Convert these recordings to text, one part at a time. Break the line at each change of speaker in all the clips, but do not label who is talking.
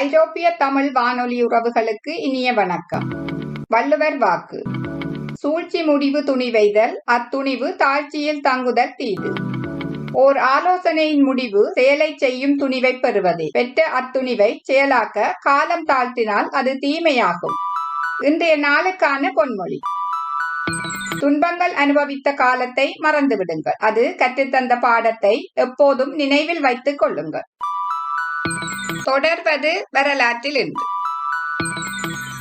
ஐரோப்பிய தமிழ் வானொலி உறவுகளுக்கு இனிய வணக்கம். வள்ளுவர் வாக்கு. சூழ்ச்சி முடிவு துணிவைதல், அத்துணிவு தாழ்ச்சியில் தங்குதல் தீது. ஓர் ஆலோசனையின் முடிவு செயலை செய்யும் துணிவை பெறுவதே. பெற்ற அத்துணிவை செயலாக்க காலம் தாழ்த்தினால் அது தீமையாகும். இன்றைய நாளுக்கான பொன்மொழி. துன்பங்கள் அனுபவித்த காலத்தை மறந்துவிடுங்கள், அது கற்றுத்தந்த பாடத்தை எப்போதும் நினைவில் வைத்துக் கொள்ளுங்கள். தொடர்வது வரலாற்றில் இன்று.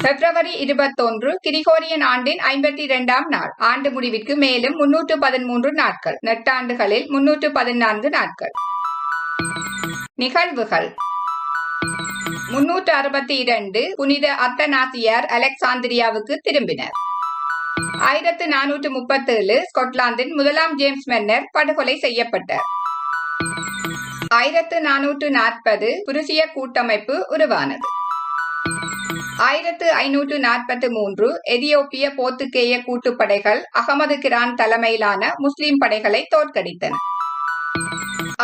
பிப்ரவரி 21 கிரிகோரியன் ஆண்டின் 52ஆம் நாள். ஆண்டு முடிவிற்கு மேலும் 313 நாட்கள். நெட்டாண்டுகளில் 314 நாட்கள். நிகழ்வுகள். 362 புனித அத்தனாசியார் அலெக்சாந்திரியாவுக்கு திரும்பினர். 1437 ஸ்கொட்லாந்தின் முதலாம் ஜேம்ஸ் மன்னர் படுகொலை செய்யப்பட்டார். 1440 புருசிய கூட்டமைப்பு உருவானது. 1543 எதியோப்பிய போர்த்துகேய கூட்டுப்படைகள் அகமது கிரான் தலைமையிலான முஸ்லிம் படைகளை தோற்கடித்தன.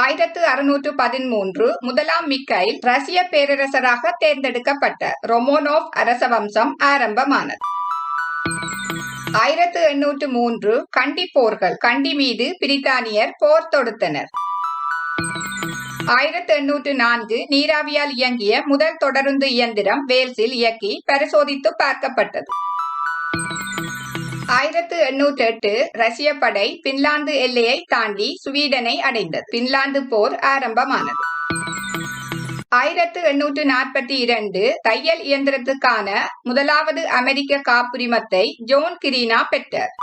1613 முதலாம் மிக்கைல் ரஷ்ய பேரரசராக தேர்ந்தெடுக்கப்பட்டார். ரொமோனோவ் அரச வம்சம் ஆரம்பமானது. 1803 கண்டி போர்கள். கண்டி மீது பிரித்தானியர் போர் தொடுத்தனர். 1804 நீராவியால் இயங்கிய முதல் தொடருந்து இயந்திரம் வேல்ஸில் இயக்கி பரிசோதித்து பார்க்கப்பட்டது. 1808 ரஷ்ய படை பின்லாந்து எல்லையை தாண்டி சுவீடனை அடைந்தது. பின்லாந்து போர் ஆரம்பமானது. 1842 தையல் இயந்திரத்துக்கான முதலாவது அமெரிக்க காப்புரிமத்தை ஜோன் கிரீனா பெற்றார்.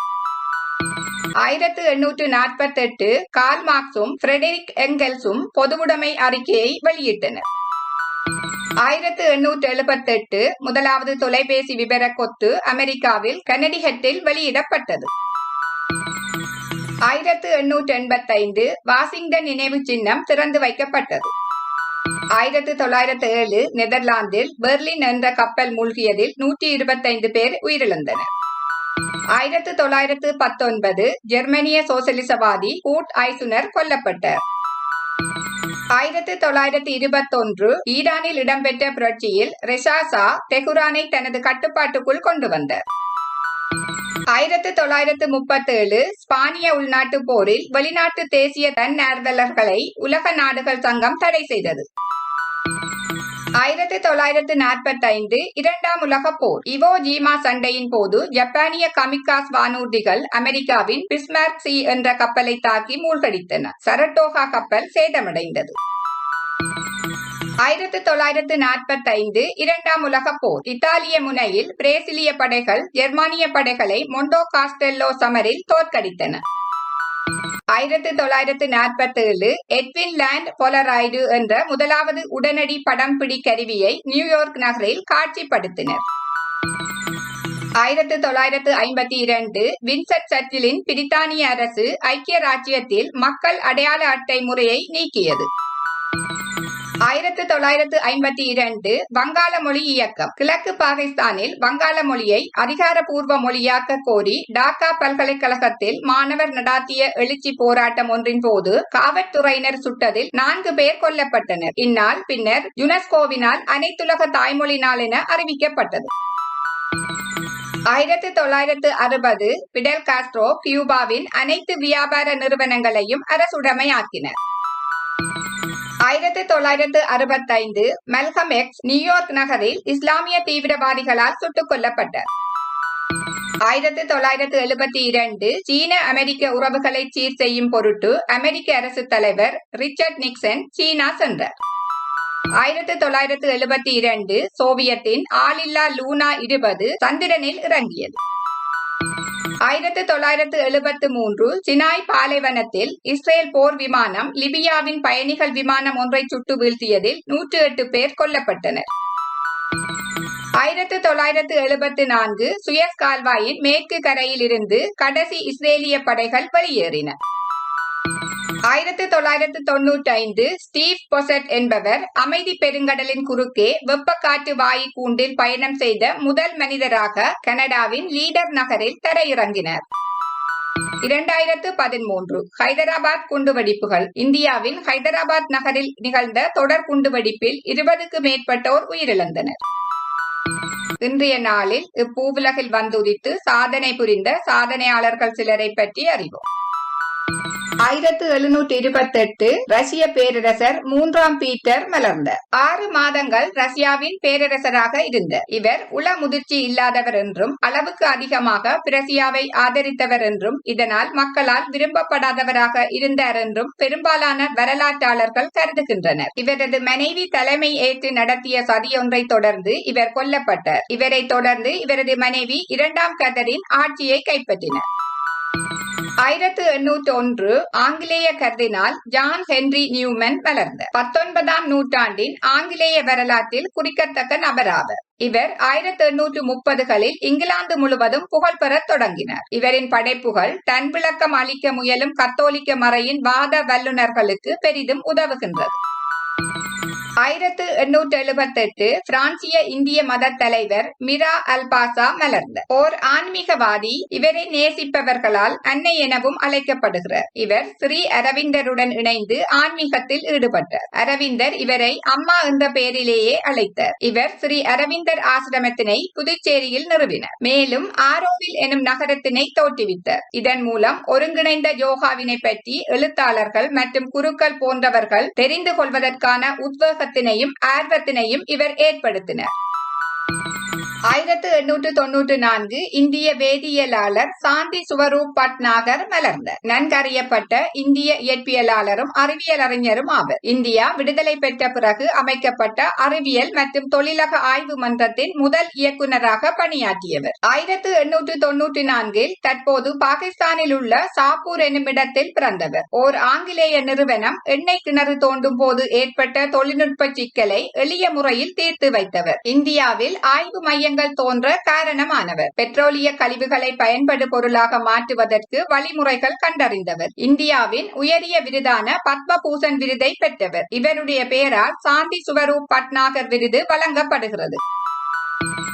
1848 கார்ல் மார்க்ஸும் ஃபிரெடரிக் எங்கெல்ஸும் பொதுவுடைமை அறிக்கையை வெளியிட்டனர். 1878 முதலாவது தொலைபேசி விபர கொத்து அமெரிக்காவில் கனடிகட்டில் வெளியிடப்பட்டது. 1885 வாஷிங்டன் நினைவு சின்னம் திறந்து வைக்கப்பட்டது. 1907 நெதர்லாந்தில் பெர்லின் என்ற கப்பல் மூழ்கியதில் 125 பேர் உயிரிழந்தனர். 1919 ஜெர்மனிய சோசலிசவாதி கூட் ஐசுனர் கொல்லப்பட்டார். 1921 ஈரானில் இடம்பெற்ற புரட்சியில் ரெஷா ஷா தெஹ்ரானை தனது கட்டுப்பாட்டுக்குள் கொண்டு வந்தார். 1937 ஸ்பானிய உள்நாட்டு போரில் வெளிநாட்டு தேசிய தன்னார்வலர்களை உலக நாடுகள் சங்கம் தடை செய்தது. 1945 இரண்டாம் உலக போர். இவோ ஜீமா சண்டையின் போது ஜப்பானிய கமிகாஸ் வானூர்திகள் அமெரிக்காவின் பிஸ்மார்க் சி என்ற கப்பலை தாக்கி மூழ்கடித்தன. சரட்டோகா கப்பல் சேதமடைந்தது. 1945 இரண்டாம் உலக போர். இத்தாலிய முனையில் பிரேசிலிய படைகள் ஜெர்மானிய படைகளை மொண்டோ காஸ்டெல்லோ சமரில் தோற்கடித்தன. 1947 எட்வின் லேண்ட் போலராய்டு என்ற முதலாவது உடனடி படம் பிடி கருவியை நியூயார்க் நகரில் காட்சிப்படுத்தினர். 1952 வின்சென்ட் சர்ச்சிலின் பிரித்தானிய அரசு ஐக்கிய ராச்சியத்தில் மக்கள் அடையாள அட்டை முறையை நீக்கியது. 1952 வங்காள மொழி இயக்கம். கிழக்கு பாகிஸ்தானில் வங்காள மொழியை அதிகாரப்பூர்வ மொழியாக்க கோரி டாக்கா பல்கலைக்கழகத்தில் மாணவர் நடாத்திய எழுச்சி போராட்டம் ஒன்றின் போது காவல்துறையினர் சுட்டதில் 4 பேர் கொல்லப்பட்டனர். இந்நாள் பின்னர் யுனெஸ்கோவினால் அனைத்துலக தாய்மொழி நாள் என அறிவிக்கப்பட்டது. 1960 பிடெல் காஸ்ட்ரோ கியூபாவின் அனைத்து வியாபார நிறுவனங்களையும் அரசுடைமையாக்கினர். 1965 மல்கம் எக்ஸ் நியூயார்க் நகரில் இஸ்லாமிய தீவிரவாதிகளால் சுட்டுக் கொல்லப்பட்டார். 1972 சீன அமெரிக்க உறவுகளை சீர் செய்யும் பொருட்டு அமெரிக்க அரசு தலைவர் ரிச்சர்ட் நிக்சன் சீனா சென்றார். 1972 சோவியத்தின் ஆளில்லா லூனா 20 சந்திரனில் இறங்கியது. 1973 சினாய் பாலைவனத்தில் இஸ்ரேல் போர் விமானம் லிபியாவின் பயணிகள் விமானம் ஒன்றை சுட்டு வீழ்த்தியதில் 108 பேர் கொல்லப்பட்டனர். 1974 சுயஸ் கால்வாயின் மேற்கு கரையில் இருந்து கடைசி இஸ்ரேலிய படைகள் வெளியேறின. 1995 ஸ்டீவ் பொசட் என்பவர் அமைதி பெருங்கடலின் குறுக்கே வெப்பக்காற்று வாயு கூண்டில் பயணம் செய்த முதல் மனிதராக கனடாவின் லீடர் நகரில் தரையிறங்கினார். 2013 ஹைதராபாத் குண்டுவெடிப்புகள். இந்தியாவின் ஹைதராபாத் நகரில் நிகழ்ந்த தொடர் குண்டுவெடிப்பில் 20க்கு மேற்பட்டோர் உயிரிழந்தனர். இன்றைய நாளில் இப்பூவுலகில் வந்துதித்து சாதனை புரிந்த சாதனையாளர்கள் சிலரை பற்றி அறிவோம். 1728 ரஷ்ய பேரரசர் 3ஆம் பீட்டர் மலர்ந்தார். 6 மாதங்கள் ரஷ்யாவின் பேரரசராக இருந்தார். இவர் உள முதிர்ச்சி இல்லாதவர் என்றும் அளவுக்கு அதிகமாக பிரசியாவை ஆதரித்தவர் என்றும் இதனால் மக்களால் விரும்பப்படாதவராக இருந்தார் என்றும் பெரும்பாலான வரலாற்றாளர்கள் கருதுகின்றனர். இவரது மனைவி தலைமை ஏற்று நடத்திய சதியொன்றை தொடர்ந்து இவர் கொல்லப்பட்டார். இவரை தொடர்ந்து இவரது மனைவி 2ஆம் கதரின் ஆட்சியை கைப்பற்றினார். 1801 ஆங்கிலேய கர்தினால் ஜான் ஹென்றி நியூமன் மலர்ந்தார். 19ஆம் நூற்றாண்டின் ஆங்கிலேய வரலாற்றில் குறிக்கத்தக்க நபராவர். இவர் 1830களில் இங்கிலாந்து முழுவதும் புகழ் பெறத் தொடங்கினார். இவரின் படைப்புகள் தன் விளக்கம் அளிக்க முயலும் கத்தோலிக்க மறையின் வாத வல்லுநர்களுக்கு பெரிதும் உதவுகின்றது. 1878 பிரான்சிய இந்திய மத தலைவர் மிரா அல்பாசா மலர்ந்தார். ஓர் ஆன்மீகவாதி. இவரை நேசிப்பவர்களால் அன்னை எனவும் அழைக்கப்படுகிறார். இவர் ஸ்ரீ அரவிந்தருடன் இணைந்து ஆன்மீகத்தில் ஈடுபட்டார். அரவிந்தர் இவரை அம்மா என்ற பெயரிலேயே அழைத்தார். இவர் ஸ்ரீ அரவிந்தர் ஆசிரமத்தினை புதுச்சேரியில் நிறுவினார். மேலும் ஆரோவில் எனும் நகரத்தினை தோற்றுவித்தார். இதன் மூலம் ஒருங்கிணைந்த யோகாவினை பற்றி எழுத்தாளர்கள் மற்றும் குருக்கள் போன்றவர்கள் தெரிந்து கொள்வதற்கான உத்வேக ஆர்வத்தினையும் இவர் ஏற்படுத்தினார். 1894 இந்திய வேதியியலாளர் சாந்தி சுவரூப் பட்நாகர் மலர்ந்தார். நன்கறியப்பட்ட இந்திய இயற்பியலாளரும் அறிவியல் அறிஞரும் ஆவர். இந்தியா விடுதலை பெற்ற பிறகு அமைக்கப்பட்ட அறிவியல் மற்றும் தொழிலக ஆய்வு மன்றத்தின் முதல் இயக்குநராக பணியாற்றியவர். 1894 தற்போது பாகிஸ்தானில் உள்ள சாப்பூர் என்னும் இடத்தில் பிறந்தவர். ஓர் ஆங்கிலேய நிறுவனம் எண்ணெய் கிணறு தோண்டும் போது ஏற்பட்ட தொழில்நுட்ப சிக்கலை எளிய முறையில் தீர்த்து வைத்தவர். இந்தியாவில் ஆய்வு மையங்கள் தோன்ற காரணமானவர். பெட்ரோலிய கழிவுகளை பயன்படு பொருளாக மாற்றுவதற்கு வழிமுறைகள் கண்டறிந்தவர். இந்தியாவின் உயரிய விருதான பத்மபூஷன் விருதை பெற்றவர். இவருடைய பெயரால் சாந்தி சுவரூப் பட்நாகர் விருது வழங்கப்படுகிறது.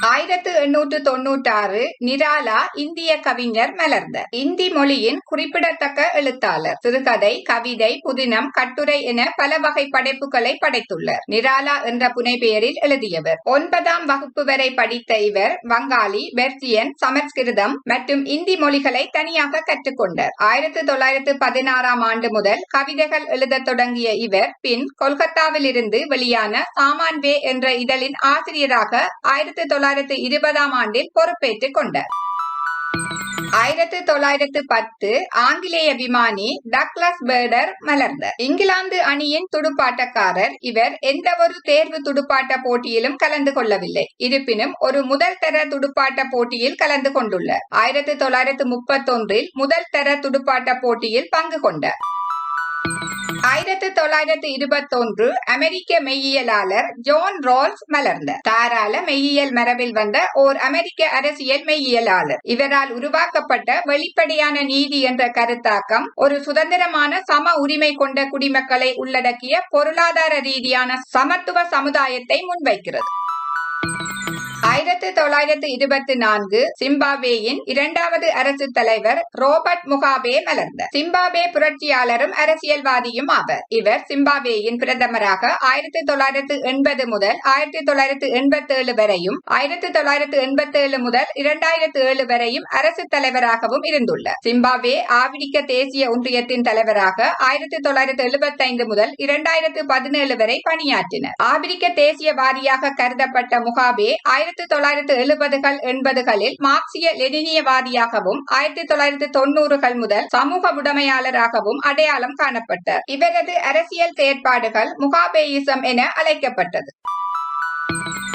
1896 நிராலா இந்திய கவிஞர் மலர்ந்தார். இந்தி மொழியின் குறிப்பிடத்தக்க எழுத்தாளர். சிறுகதை, கவிதை, புதினம், கட்டுரை என பல வகை படைப்புகளை படைத்துள்ளார். நிராலா என்ற புனை பெயரில் எழுதியவர். 9ஆம் வகுப்பு வரை படித்த இவர் வங்காளி, பெர்சியன், சமஸ்கிருதம் மற்றும் இந்தி மொழிகளை தனியாக கற்றுக்கொண்டார். 1916ஆம் ஆண்டு முதல் கவிதைகள் எழுதத் தொடங்கிய இவர் பின் கொல்கத்தாவில் இருந்து வெளியான சாமான்வே என்ற இதழின் ஆசிரியராக 1920ஆம் ஆண்டில் பொறுப்பேற்றுக் கொண்டார். 1910 ஆங்கிலேய விமானி டக்ளஸ் பேர்டர் மலர்ந்தார். இங்கிலாந்து அணியின் துடுப்பாட்டக்காரர். இவர் எந்த ஒரு தேர்வு துடுப்பாட்ட போட்டியிலும் கலந்து கொள்ளவில்லை. இருப்பினும் ஒரு முதல் தர துடுப்பாட்ட போட்டியில் கலந்து கொண்டுள்ளார். 1931 முதல் தர துடுப்பாட்ட போட்டியில் பங்கு கொண்டார். 1921 அமெரிக்க மெய்யியலாளர் ஜோன் ரோல்ஸ் மலர்ந்தார். தாராள மெய்யியல் மரபில் வந்த ஓர் அமெரிக்க அரசியல் மெய்யியலாளர். இவரால் உருவாக்கப்பட்ட வெளிப்படையான நீதி என்ற கருத்தாக்கம் ஒரு சுதந்திரமான சம உரிமை கொண்ட குடிமக்களை உள்ளடக்கிய பொருளாதார ரீதியான சமத்துவ சமுதாயத்தை முன்வைக்கிறது. 1924 சிம்பாப்வேயின் 2வது அரசு தலைவர் ரோபர்ட் முகாபே மலர்ந்தார். சிம்பாப்வே புரட்சியாளரும் அரசியல்வாதியும் ஆவர். இவர் சிம்பாப்வேயின் பிரதமராக 1980 முதல் 1987 வரையும் 1987 முதல் 2007 வரையும் அரசு தலைவராகவும் இருந்துள்ளார். சிம்பாப்வே ஆப்பிரிக்க தேசிய ஒன்றியத்தின் தலைவராக 1975 முதல் 2017 வரை பணியாற்றினார். ஆப்பிரிக்க தேசியவாதியாக கருதப்பட்ட முகாபே 1970கள் 80களில் மார்க்சிய லெனினியவாதியாகவும் 1990கள் முதல் சமூக உடைமையாளராகவும் அடையாளம் காணப்பட்டார். இவரது அரசியல் செயற்பாடுகள் முகாபேயிசம் என அழைக்கப்பட்டது.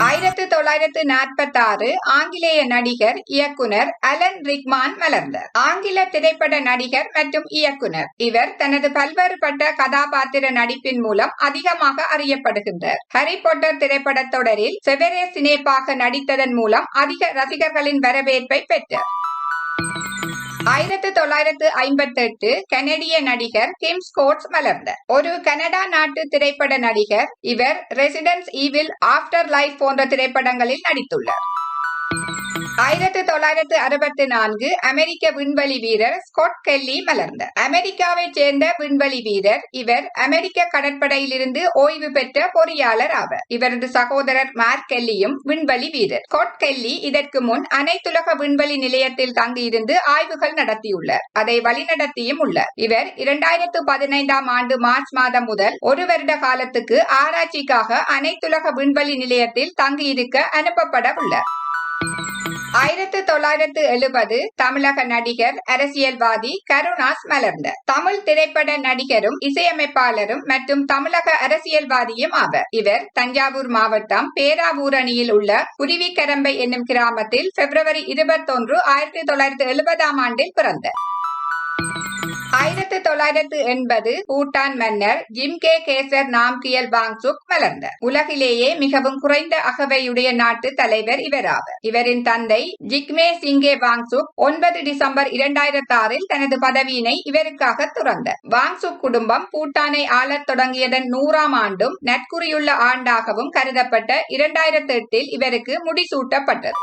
1946 ஆங்கிலேய நடிகர், இயக்குனர் அலன் ரிக்மான் மலர்ந்தார். ஆங்கில திரைப்பட நடிகர் மற்றும் இயக்குனர். இவர் தனது பல்வேறுபட்ட கதாபாத்திர நடிப்பின் மூலம் அதிகமாக அறியப்படுகின்றார். ஹாரி பாட்டர் திரைப்படத் தொடரில் செவரஸ் ஸ்னேப்பாக நடித்ததன் மூலம் அதிக ரசிகர்களின் வரவேற்பை பெற்றார். 1958 கனடிய நடிகர் கிம் ஸ்கோட்ஸ் மலர்ந்தார். ஒரு கனடா நாட்டு திரைப்பட நடிகர். இவர் ரெசிடென்ஸ் ஈவில், ஆஃப்டர் லைஃப் போன்ற திரைப்படங்களில் நடித்துள்ளார். 1964 அமெரிக்க விண்வெளி வீரர் ஸ்காட் கெல்லி மலர்ந்தார். அமெரிக்காவைச் சேர்ந்த விண்வெளி வீரர் இவர். அமெரிக்க கடற்படையிலிருந்து ஓய்வு பெற்ற பொறியாளர் ஆவார். இவரது சகோதரர் மார்க் கெல்லியும் விண்வெளி வீரர். ஸ்காட் கெல்லி இதற்கு முன் அனைத்துலக விண்வெளி நிலையத்தில் தங்கியிருந்து ஆய்வுகள் நடத்தியுள்ளார். அதை வழிநடத்தியும் உள்ளார். இவர் 2015 ஆண்டு மார்ச் மாதம் முதல் ஒரு வருட காலத்துக்கு ஆராய்ச்சிக்காக அனைத்துலக விண்வெளி நிலையத்தில் தங்கியிருக்க அனுப்பப்பட உள்ளார். 1970 தமிழக நடிகர் அரசியல்வாதி கருணாஸ் மலர்ந்தார். தமிழ் திரைப்பட நடிகரும் இசையமைப்பாளரும் மற்றும் தமிழக அரசியல்வாதியும் ஆவர். இவர் தஞ்சாவூர் மாவட்டம் பேராவூரணியில் உள்ள குருவிக்கரம்பை என்னும் கிராமத்தில் February 21, 1970 ஆண்டில் பிறந்தார். 1980 பூட்டான் மன்னர் ஜிம்கே கேசர் நாம்கியல் வாங்சுக் மலர்ந்தார். உலகிலேயே மிகவும் குறைந்த அகவையுடைய நாட்டு தலைவர் இவராவர். இவரின் தந்தை ஜிக்மே சிங்கே வாங்சுக் 9 டிசம்பர் 2006 தனது பதவியினை இவருக்காக துறந்தார். வாங்சுக் குடும்பம் பூட்டானை ஆளத் தொடங்கியதன் 100ஆம் ஆண்டும் நற்குறியுள்ள ஆண்டாகவும் கருதப்பட்ட 2008 இவருக்கு முடிசூட்டப்பட்டது.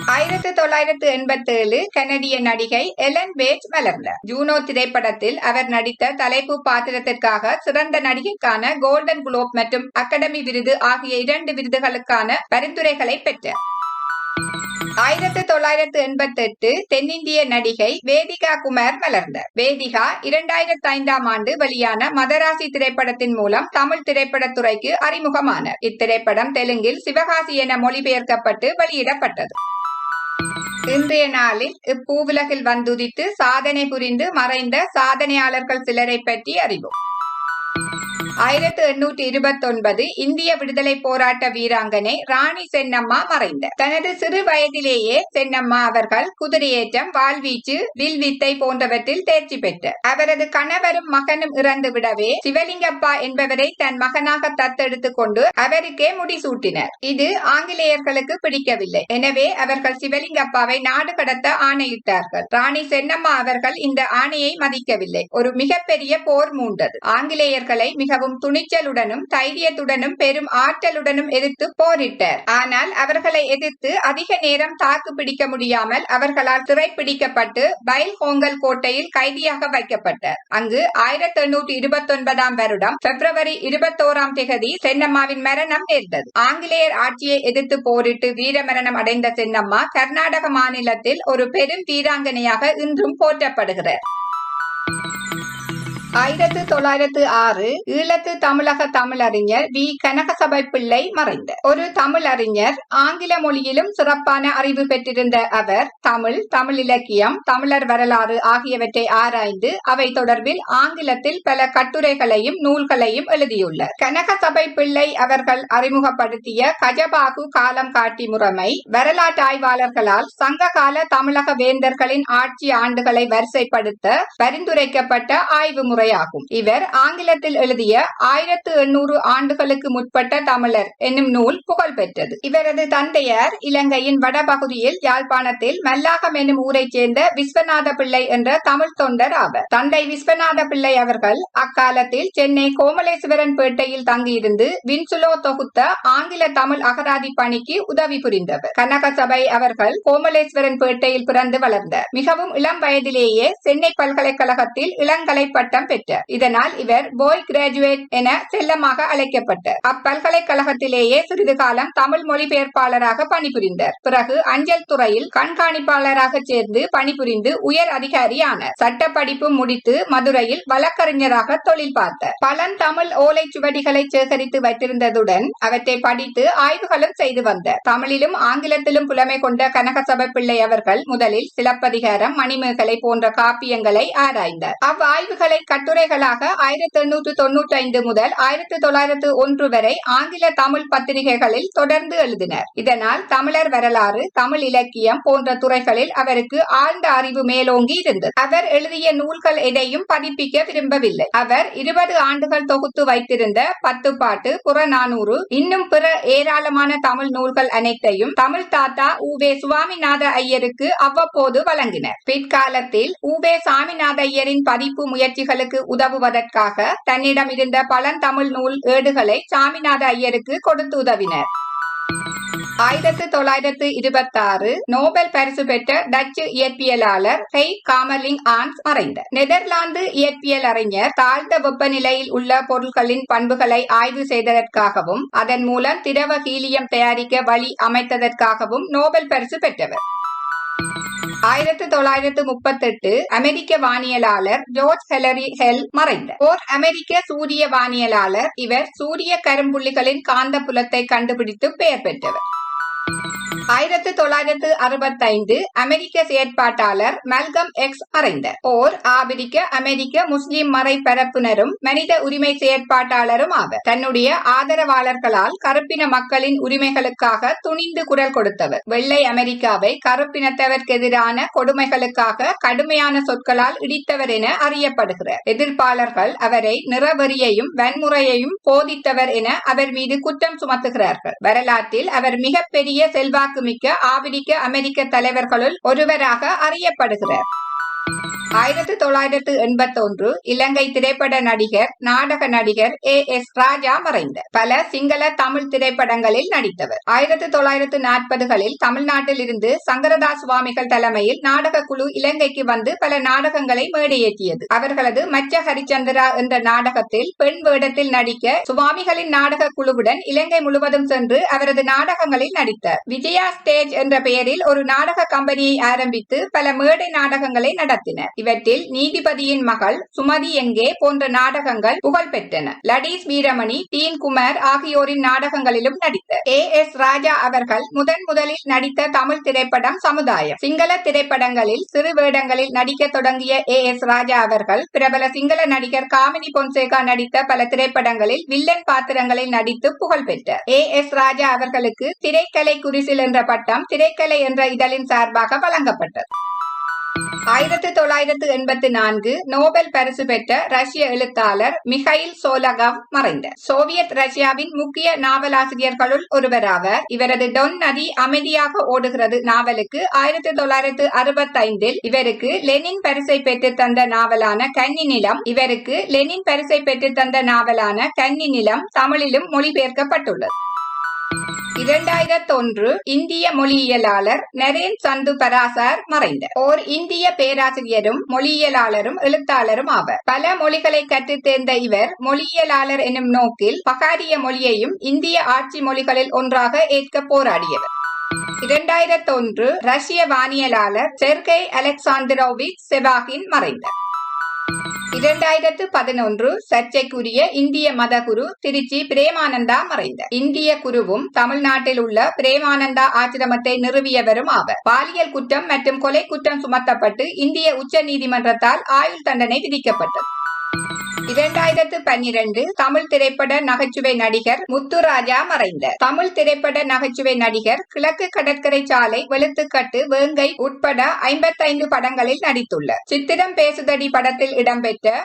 1987 கனடிய நடிகை எலன் பேஜ் மலர்ந்தார். ஜூனோ திரைப்படத்தில் அவர் நடித்த தலைப்பு பாத்திரத்திற்காக சிறந்த நடிகைக்கான கோல்டன் குளோப் மற்றும் அகாடமி விருது ஆகிய 2 விருதுகளுக்கான பரிந்துரைகளை பெற்றார். 1988 தென்னிந்திய நடிகை வேதிகா குமார் மலர்ந்தார். வேதிகா 2005 ஆண்டு வெளியான மதராசி திரைப்படத்தின் மூலம் தமிழ் திரைப்படத்துறைக்கு அறிமுகமானார். இத்திரைப்படம் தெலுங்கில் சிவகாசி என மொழிபெயர்க்கப்பட்டு வெளியிடப்பட்டது. இன்றைய நாளில் இப்பூவுலகில் வந்துதித்து சாதனை புரிந்து மறைந்த சாதனையாளர்கள் சிலரை பற்றி அறிவோம். 1829 இந்திய விடுதலை போராட்ட வீராங்கனை ராணி சென்னம்மா மறைந்தார். தனது சிறு வயதிலேயே சென்னம்மா அவர்கள் குதிரையேற்றம், வாழ்வீச்சு, வில்வித்தை போன்றவற்றில் தேர்ச்சி பெற்றார். அவரது கணவரும் மகனும் இறந்து விடவே சிவலிங்கப்பா என்பவரை தன் மகனாக தத்தெடுத்துக் கொண்டு அவருக்கே முடிசூட்டினர். இது ஆங்கிலேயர்களுக்கு பிடிக்கவில்லை. எனவே அவர்கள் சிவலிங்கப்பாவை நாடு கடத்த ஆணையிட்டார்கள். ராணி சென்னம்மா அவர்கள் இந்த ஆணையை மதிக்கவில்லை. ஒரு மிகப்பெரிய போர் மூண்டது. ஆங்கிலேயர்களை மிகவும் துணிச்சலுடனும் தைரியத்துடனும் பெரும் ஆற்றலுடனும் எதிர்த்து போரிட்டார். ஆனால் அவர்களை எதிர்த்து அதிக நேரம் தாக்கு பிடிக்க முடியாமல் அவர்களால் சிறைப்பிடிக்கப்பட்டு பைல்ஹோங்கல் கோட்டையில் கைதியாக வைக்கப்பட்டார். அங்கு 1829 வருடம் February 21 சென்னம்மாவின் மரணம் நேர்ந்தது. ஆங்கிலேயர் ஆட்சியை எதிர்த்து போரிட்டு வீரமரணம் அடைந்த சென்னம்மா கர்நாடக மாநிலத்தில் ஒரு பெரும் வீராங்கனையாக இன்றும் போற்றப்படுகிறார். 1906 ஈழத்து தமிழக தமிழறிஞர் வி. கனகசபை பிள்ளை மறைந்தார். ஒரு தமிழறிஞர். ஆங்கில மொழியிலும் சிறப்பான அறிவு பெற்றிருந்த அவர் தமிழ் இலக்கியம், தமிழர் வரலாறு ஆகியவற்றை ஆராய்ந்து அவை தொடர்பில் ஆங்கிலத்தில் பல கட்டுரைகளையும் நூல்களையும் எழுதியுள்ளார். கனகசபை பிள்ளை அவர்கள் அறிமுகப்படுத்திய கஜபாகு காலம் காட்டி முறைமை வரலாற்று ஆய்வாளர்களால் சங்ககால தமிழக வேந்தர்களின் ஆட்சி ஆண்டுகளை வரிசைப்படுத்த பரிந்துரைக்கப்பட்ட ஆய்வு முறையாகும். இவர் ஆங்கிலத்தில் எழுதிய 1800 ஆண்டுகளுக்கு முற்பட்ட தமிழர் என்னும் நூல் புகழ் பெற்றது. இவரது தந்தையார் இலங்கையின் வடபகுதியில் யாழ்ப்பாணத்தில் மல்லாகம் என்னும் ஊரைச் சேர்ந்த விஸ்வநாத பிள்ளை என்ற தமிழ் தொண்டர் ஆவர். தந்தை விஸ்வநாத பிள்ளை அவர்கள் அக்காலத்தில் சென்னை கோமலேஸ்வரன் பேட்டையில் தங்கியிருந்து வின்சுலோ தொகுத்த ஆங்கில தமிழ் அகராதி பணிக்கு உதவி புரிந்தவர். கனகசபை அவர்கள் கோமலேஸ்வரன் பேட்டையில் பிறந்து வளர்ந்தார். மிகவும் இளம் வயதிலேயே சென்னை பல்கலைக்கழகத்தில் இளங்கலை பட்டம் பெற்றார். இதனால் இவர் பாய் கிராஜுவேட் என செல்லமாக அழைக்கப்பட்டார். அப்பல்கலைக்கழகத்திலேயே சிறிது காலம் தமிழ் மொழிபெயர்ப்பாளராக பணிபுரிந்தார். பிறகு அஞ்சல் துறையில் கண்காணிப்பாளராக சேர்ந்து பணிபுரிந்து உயர் அதிகாரியானார். சட்ட படிப்பு முடித்து மதுரையில் வழக்கறிஞராக தொழில் பார்த்தார். பழந்தமிழ் ஓலைச்சுவடிகளை சேகரித்து வைத்திருந்ததுடன் அவற்றை படித்து ஆய்வுகளும் செய்து வந்தார். தமிழிலும் ஆங்கிலத்திலும் புலமை கொண்ட கனகசபை பிள்ளை அவர்கள் முதலில் சிலப்பதிகாரம், மணிமேகலை போன்ற காப்பியங்களை ஆராய்ந்தார். அவ்வாய்வுகளை கட்டுரைகளாக 1895 முதல் 1901 வரை ஆங்கில தமிழ் பத்திரிகைகளில் தொடர்ந்து எழுதினார். இதனால் தமிழர் வரலாறு, தமிழ் இலக்கியம் போன்ற துறைகளில் அவருக்கு ஆழ்ந்த அறிவு மேலோங்கி இருந்தது. அவர் எழுதிய நூல்கள் எதையும் பதிப்பிக்க விரும்பவில்லை. அவர் 20 ஆண்டுகள் தொகுத்து வைத்திருந்த 10 பாட்டு, புறநானூறு, இன்னும் பிற ஏராளமான தமிழ் நூல்கள் அனைத்தையும் தமிழ் தாத்தா உ.வே. சுவாமிநாத ஐயருக்கு அவ்வப்போது வழங்கினார். பிற்காலத்தில் உ.வே. சாமிநாத ஐயரின் பதிப்பு முயற்சிகளுக்கு உதவுவதற்காக தன்னிடம் இருந்த பழந்தமிழ் நூல் ஏடுகளை சாமிநாத ஐயருக்கு கொடுத்து உதவினர். 1926 நோபல் பரிசு பெற்ற டச்சு இயற்பியலாளர் ஹெய் காமர்லிங் ஆன்ஸ் மறைந்தார். நெதர்லாந்து இயற்பியல் அறிஞர் தாழ்ந்த வெப்பநிலையில் உள்ள பொருட்களின் பண்புகளை ஆய்வு செய்ததற்காகவும் அதன் மூலம் திரவ ஹீலியம் தயாரிக்க வழி அமைத்ததற்காகவும் நோபல் பரிசு பெற்றவர். 1938 அமெரிக்க வானியலாளர் ஜார்ஜ் ஹெலரி ஹெல் மறைந்தார். ஓர் அமெரிக்க சூரிய வானியலாளர். இவர் சூரிய கரும்புள்ளிகளின் காந்த புலத்தை கண்டுபிடித்து பெயர் பெற்றவர். 1965 அமெரிக்க செயற்பாட்டாளர் மல்கம் எக்ஸ் மறைந்தார். ஓர் ஆபிரிக்க அமெரிக்க முஸ்லிம் மறைபரப்பினரும் மனித உரிமை செயற்பாட்டாளரும் ஆவர். தன்னுடைய ஆதரவாளர்களால் கருப்பின மக்களின் உரிமைகளுக்காக துணிந்து குரல் கொடுத்தவர். வெள்ளை அமெரிக்காவை கருப்பினத்தவர்க்கு எதிரான கொடுமைகளுக்காக கடுமையான சொற்களால் இடித்தவர் என அறியப்படுகிறார். எதிர்ப்பாளர்கள் அவரை நிறவெறியையும் வன்முறையையும் போதித்தவர் என அவர் மீது குற்றம் சுமத்துகிறார்கள். வரலாற்றில் அவர் மிகப்பெரிய செல்வாக்கு மிக்க ஆபிரிக்க அமெரிக்க தலைவர்களுள் ஒருவராக அறியப்படுகிறார். 1981 இலங்கை திரைப்பட நடிகர் நாடக நடிகர் A.S. ராஜா மறைந்தார். பல சிங்கள தமிழ் திரைப்படங்களில் நடித்தவர். 1940களில் தமிழ்நாட்டில் இருந்து சங்கரதாஸ் சுவாமிகள் தலைமையில் நாடக குழு இலங்கைக்கு வந்து பல நாடகங்களை மேடையேற்றியது. அவர்களது மச்ச ஹரிச்சந்திரா என்ற நாடகத்தில் பெண் வேடத்தில் நடிக்க சுவாமிகளின் நாடக குழுவுடன் இலங்கை முழுவதும் சென்று அவரது நாடகங்களில் நடித்தார். விஜயா ஸ்டேஜ் என்ற பெயரில் ஒரு நாடக கம்பெனியை ஆரம்பித்து பல மேடை நாடகங்களை நடத்தினர். இவற்றில் நீதிபதியின் மகள், சுமதி எங்கே போன்ற நாடகங்கள் புகழ் பெற்றன. லடீஸ் வீரமணி, டீன் குமார் ஆகியோரின் நாடகங்களிலும் நடித்தார். A.S. ராஜா அவர்கள் முதலில் நடித்த தமிழ் திரைப்படம் சமுதாயம். சிங்கள திரைப்படங்களில் சிறு வேடங்களில் நடிக்க தொடங்கிய A.S. ராஜா அவர்கள் பிரபல சிங்கள நடிகர் காமினி பொன்சேகா நடித்த பல திரைப்படங்களில் வில்லன் பாத்திரங்களில் நடித்து புகழ் பெற்றார். A.S. ராஜா அவர்களுக்கு திரைக்கலை குரிசில் என்ற பட்டம் திரைக்கலை என்ற இதழின் சார்பாக வழங்கப்பட்டது. 1984 நோபல் பரிசு பெற்ற ரஷ்ய எழுத்தாளர் மிகைல் சோலகவ் மறைந்தார். சோவியத் ரஷ்யாவின் முக்கிய நாவலாசிரியர்களுள் ஒருவராவர். இவரது டொன் நதி அமைதியாக ஓடுகிறது நாவலுக்கு 1965 இவருக்கு லெனின் பரிசை பெற்று தந்த நாவலான கன்னி நிலம் தமிழிலும் மொழிபெயர்க்கப்பட்டுள்ளது. 2001 இந்திய மொழியியலாளர் நரேன் சந்து பராசர் மறைந்தார். ஓர் இந்திய பேராசிரியரும் மொழியியலாளரும் எழுத்தாளரும் ஆவர். பல மொழிகளை கற்றுத் தேர்ந்த இவர் மொழியியலாளர் எனும் நோக்கில் பகாரிய மொழியையும் இந்திய ஆட்சி மொழிகளில் ஒன்றாக ஏற்க போராடியவர். 2001 ரஷ்ய வானியலாளர் செர்கை அலெக்சாந்திரோவிச் செவாகின் மறைந்தார். 2011 சர்ச்சைக்குரிய இந்திய மதகுரு திருச்சி பிரேமானந்தா மறைந்தார். இந்திய குருவும் தமிழ்நாட்டில் உள்ள பிரேமானந்தா ஆசிரமத்தை நிறுவியவரும் ஆவர். பாலியல் குற்றம் மற்றும் கொலை குற்றம் சுமத்தப்பட்டு இந்திய உச்ச நீதிமன்றத்தால் ஆயுள் தண்டனை விதிக்கப்பட்டது. 2012 தமிழ் திரைப்பட நகைச்சுவை நடிகர் முத்துராஜா மறைந்தார். தமிழ் திரைப்பட நகைச்சுவை நடிகர் கிழக்கு கடற்கரை சாலை, வெளுத்துக்கட்டு, வேங்கை உட்பட 55 படங்களில் நடித்துள்ளார். சித்திரம் பேசுதடி படத்தில் இடம்பெற்ற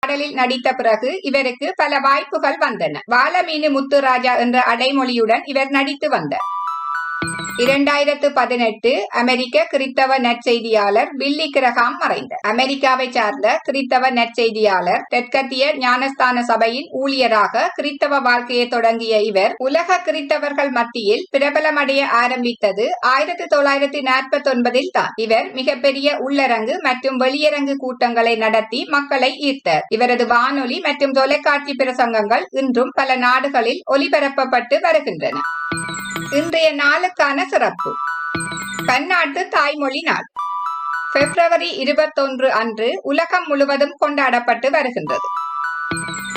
பாடலில் நடித்த பிறகு இவருக்கு பல வாய்ப்புகள் வந்தன. வாலமீனு முத்துராஜா என்ற அடைமொழியுடன் இவர் நடித்து வந்தார். 2018 அமெரிக்க கிறித்தவ நற்செய்தியாளர் பில்லி கிரஹாம் மறைந்தார். அமெரிக்காவை சார்ந்த கிறித்தவ நற்செய்தியாளர் தெற்கத்திய ஞானஸ்தான சபையின் ஊழியராக கிறித்தவ வாழ்க்கையை தொடங்கிய இவர் உலக கிறித்தவர்கள் மத்தியில் பிரபலமடைய ஆரம்பித்தது 1949 தான். இவர் மிகப்பெரிய உள்ளரங்கு மற்றும் வெளியரங்கு கூட்டங்களை நடத்தி மக்களை ஈர்த்தார். இவரது வானொலி மற்றும் தொலைக்காட்சி பிரசங்கங்கள் இன்றும் பல நாடுகளில் ஒலிபரப்பப்பட்டு வருகின்றன. இன்றைய நாளுக்கான சிறப்பு: பன்னாட்டு தாய்மொழி நாள் பிப்ரவரி 21 அன்று உலகம் முழுவதும் கொண்டாடப்பட்டு வருகின்றது.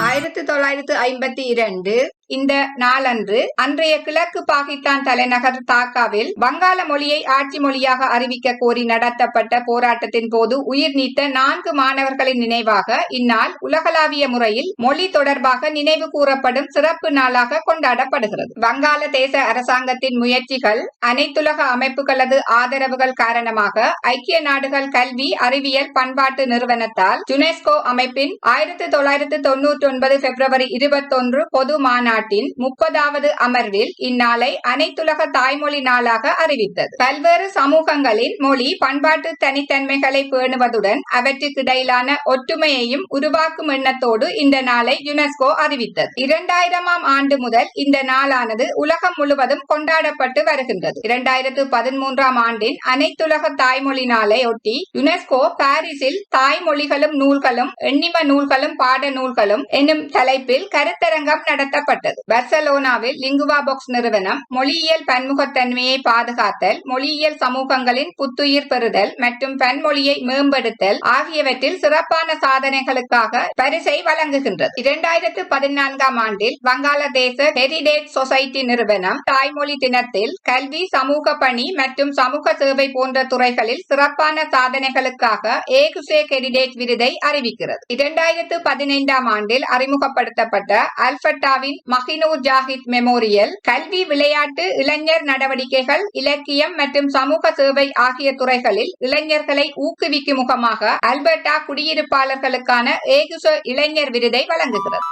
1952 இந்த நாளன்று அன்றைய கிழக்கு பாகிஸ்தான் தலைநகர் டாக்காவில் வங்காள மொழியை ஆட்சி மொழியாக அறிவிக்க கோரி நடத்தப்பட்ட போராட்டத்தின் போது உயிர் நீத்த 4 மாணவர்களின் நினைவாக இந்நாள் உலகளாவிய முறையில் மொழி தொடர்பாக நினைவு கூறப்படும் சிறப்பு நாளாக கொண்டாடப்படுகிறது. வங்காளதேச அரசாங்கத்தின் முயற்சிகள், அனைத்துலக அமைப்புகளது ஆதரவுகள் காரணமாக ஐக்கிய நாடுகள் கல்வி, அறிவியல், பண்பாட்டு நிறுவனத்தால் யுனெஸ்கோ அமைப்பின் 1999 பிப்ரவரி 21 பொது மாநாட்டின் 30வது அமர்வில் இந்நாளை அனைத்துலக தாய்மொழி நாளாக அறிவித்தது. பல்வேறு சமூகங்களின் மொழி, பண்பாட்டு தனித்தன்மைகளை பேணுவதுடன் அவற்றுக்கிடையிலான ஒற்றுமையையும் உருவாக்கும் எண்ணத்தோடு இந்த நாளை யுனெஸ்கோ அறிவித்தது. 2000ஆம் ஆண்டு முதல் இந்த நாளானது உலகம் முழுவதும் கொண்டாடப்பட்டு வருகின்றது. 2013ஆம் ஆண்டின் அனைத்துலக தாய்மொழி நாளை ஒட்டி யுனெஸ்கோ பாரிஸில் தாய்மொழிகளும் நூல்களும், எண்ணிம நூல்களும், பாட நூல்களும் என்னும் தலைப்பில் கருத்தரங்கம் நடத்தப்பட்டது. பார்சலோனாவில் லிங்குவா பாக்ஸ் நிறுவனம் மொழியியல் பன்முகத்தன்மையை பாதுகாத்தல், மொழியியல் சமூகங்களின் புத்துயிர் பெறுதல் மற்றும் பன்மொழியை மேம்படுத்தல் ஆகியவற்றில் சிறப்பான சாதனைகளுக்காக பரிசை வழங்குகின்றது. 2014ஆம் ஆண்டில் வங்காளதேச ஹெரிடேஜ் சொசைட்டி நிறுவனம் தாய்மொழி தினத்தில் கல்வி, சமூக பணி மற்றும் சமூக சேவை போன்ற துறைகளில் சிறப்பான சாதனைகளுக்காக ஏகுசே ஹெரிடேஜ் விருதை அறிவிக்கிறது. 2015ஆம் ஆண்டில் அறிமுகப்படுத்தப்பட்ட அல்பர்டாவின் மஹினூர் ஜாஹித் மெமோரியல் கல்வி, விளையாட்டு, இளைஞர் நடவடிக்கைகள், இலக்கியம் மற்றும் சமூக சேவை ஆகிய துறைகளில் இளைஞர்களை ஊக்குவிக்கும் முகமாக அல்பர்டா குடியிருப்பாளர்களுக்கான ஏகுசே இளைஞர் விருதை வழங்குகிறது.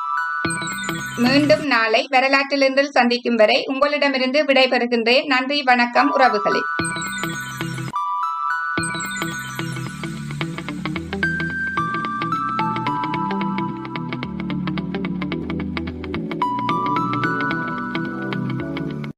மீண்டும் நாளை வரலாற்றிலிருந்து சந்திக்கும் வரை உங்களிடமிருந்து விடைபெறுகின்றேன். நன்றி, வணக்கம் உறவுகளே.